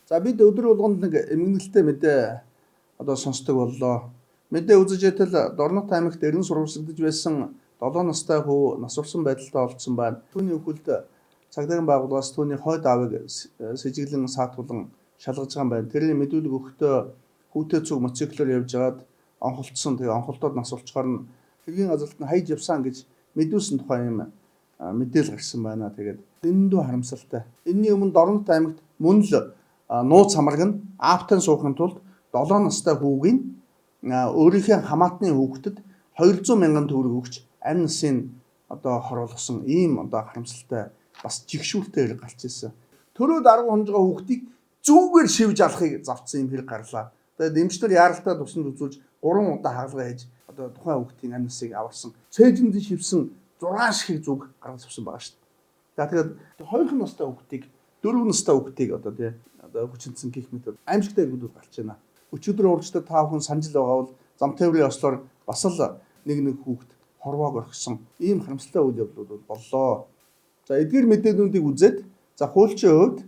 За бид өдөр болгонд нэг эмгэнэлтэй мэдээ одоо сонсдог боллоо. Мэдээ үзэж итэл Дорнот аймагт эргэн сурвалжлагдж байсан 7 настай хүү насварсан байдалтай олдсон байна. Түүний өхөлд цагдаагийн байгууллагаас түүний хойд аавыг сэжиглэн саатуулан шалгаж байгаа юм байна. Тэрний мэдүүлэг өгөхдөө хүүтэй цуг мотоциклээр явж байгаад онхолцсон. Тэгээ онхолтоод нас болчоор нь хэргийн газалт нь хаяж явсан гэж мэдүүлсэн тухай юм мэдээлэл гарсан байна. Тэгээд дэндүү харамсалтай. Энэний өмнө Дорнот аймагт мөн л нууц хамраг нь аавтай суухын тулд 7 настай хүүгийн өөрийнхөө хамаатны хүүхдэд 200 мянган төгрөг өгч амь насын одоо хоруулсан ийм одоо харамсалтай бас жигшүүлтэй хэрэг гарч ирсэн. Төрөөд 10 хонжоо хүүхдийг зүүгээр шивж алахыг завцсан юм хэрэг гарлаа. Тэгээд эмчнэр яаралтай тусанд үзүүлж 3 удаа хаалга хийж одоо тухайн хүүхдийн амь насыг аварсан. Цээжинд шивсэн 6 ширхэг зүг гаргаж авсан байгаа шүү дээ. За тэгээд 2 настай хүүхдийг 4 настай хүүхдийг одоо тий одоо хүчинсэн гих мэт аимшигтай гэдүүд гарч байна. Өчигдөр урагштай та бүхэн санаж байгаа бол зам тээврийн ослоор бас л нэг хүүхд хорвоог орхисон ийм харамсалтай үйл явдлууд боллоо. За эдгээр мэдээллүүдийг үзээд за хуульчийн хувьд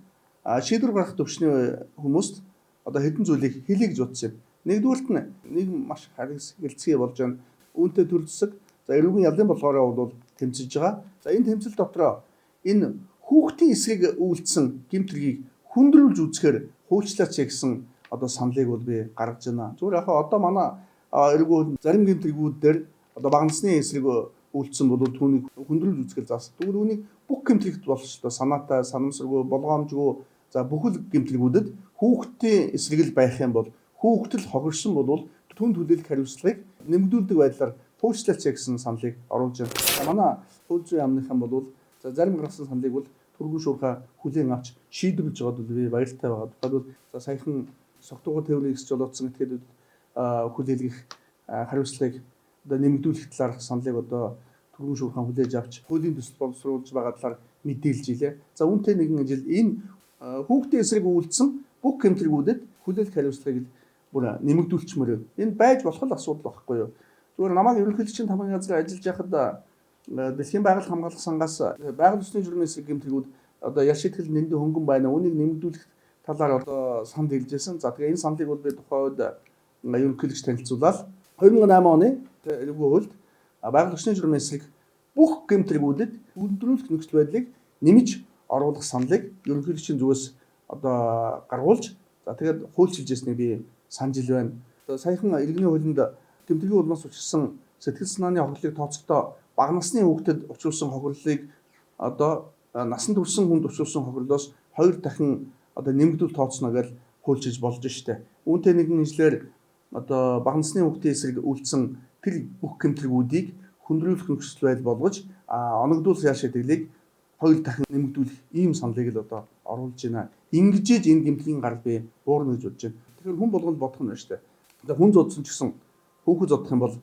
шийдвэр гаргах төвчний хүмүүст одоо хэдэн зүйлийг хэлье гэж бодсон юм. Нэгдүгüүрт нь нэг маш харилцагий болж байна. Үүнтэй төр зэсэг за эрүүгийн ялын болгоороо бол тэмцэж байгаа. За энэ тэмцэл дотроо энэ хүүхдийн эсрэг үйлдсэн гэмтргийг хүндрүүлж үзэхээр хуульчлаач гэсэн одоо саналыг бол би гаргаж байна. Зүгээр яг одоо манай эрүүгийн зарим гэмтрэгүүд дээр одоо бага насны эсрэг үйлдсэн бол түүнийг хүндрүүлж үзэхээр зас. Тэгвэл үүнийг бүх гэмтрэгт болж одоо санаатай, санамсаргүй, болгоомжгүй за бүхэл гэмтрэгүүдэд хүүхдийн эсрэг л байх юм бол хүүхдэл хохирсон бол түн төлөөлөх хариуцлагыг нэмэгдүүлдэг байдлаар хуульчлаач гэсэн саналыг оруулж байна. Манай хууль зүйн яамныхан бол за зарим гаргасан саналыг бол түргэн шуурхай хүлээн авч шийдвэрлэж байгаад би баяртай байгаа. Тухайлбал за саяхан согтуугар тээврийн эсч жолоодсон этгээдүүд хүлээлгэх хариуцлагыг одоо нэмэгдүүлэх талаарх саналыг одоо түргэн шуурхай хүлээж авч хуулийн төсөл боловсруулж байгаа талаар мэдээлж илээ. За үүнтэй нэгэн жил энэ хүүхдийн эсрэг үйлдсэн бүх гэмтрэгүүдэд хүлээлгэх хариуцлагыг бүр нэмэгдүүлчмээр. Энэ байж болох л асуудал байхгүй юу? Зүгээр намайг ерөнхийлөгчийн тамгын газар ажиллаж байхад Дэлхийн байгаль хамгаалах сангаас байгаль усны журмын эсрэг гэмтрэгүүд одоо ял шийтгэл нэмэлт хөнгөн байна. Үүнийг нэмэгдүүлэх талаар одоо санал хэлжсэн. За тэгээ энэ саналыг бол би тухайн үед ерөнхийлөгч танилцуулаад 2008 оны эрүүгийн хуульд байгаль усны журмын эсрэг бүх гэмтрэгүүдэд хүндрүүлэх нөхцөл байдлыг нэмж оруулах саналыг ерөнхийлөгчийн зүгээс одоо гаргуулж за тэгээд хуульчилж ирснийг би санаж ил байна. Одоо саяхан иргэний хуулинд гэмтргийн улмаас учирсан сэтгэл санааны хохирлыг тооцохдоо бага насны хүүхдэд учруулсан хохирлыг одоо насанд хүрсэн хүнд учруулсан хохирлоос 2 дахин одоо нэмэгдүүл тооцно гэж хуульчилж болж штэ. Үүнтэй нэгэн нийслэлээр одоо бага насны хүүхдийн эсрэг үйлдсэн тэр бүх гэмтрэгүүдийг хүндрүүлэх нөхцөл байдал болгож оногдуулах ял шийдэглийг 2 дахин нэмэгдүүлэх ийм саналыг л одоо оруулж байна. Ингэж энэ гэмтлийн гарал би буурна гэж бодож байна. Тэгэхээр хүн болгонд бодох нь байна штэ. За хүн зодсон ч гэсэн хүүхэд зодох юм бол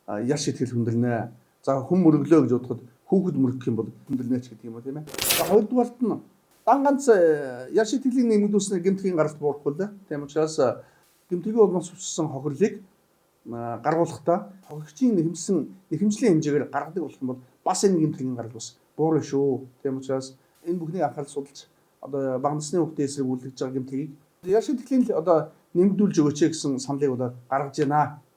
ял шийтгэл хүндэрнэ. За хүн мөрөглөө гэж бодоход хүүхэд мөрөгдөх юм бол хүндэрнэ ч гэдэг юм уу тийм ээ. За хоёрдугаарт нь дан ганц ял шийтгэлийн нэмэгдүүлснээр гэмтлийн гаралт буурахгүй л. Тийм учраас гэмтлийн улмаас учирсан хохирлыг гаргуулахдаа хохирогчийн нэхэмжлийн хэмжээгээр гаргадаг болох юм бол бас энэ гэмтлийн гарал бас буурна шүү. Тийм учраас энэ бүхний анхаарал судалж одоо бага насны хүүхдийн эсрэг үйлдэж байгаа гэмтгийг ял шийтгэлийн одоо нэмэгдүүлж өгөөч гэсэн саналыг одоо гаргаж байна.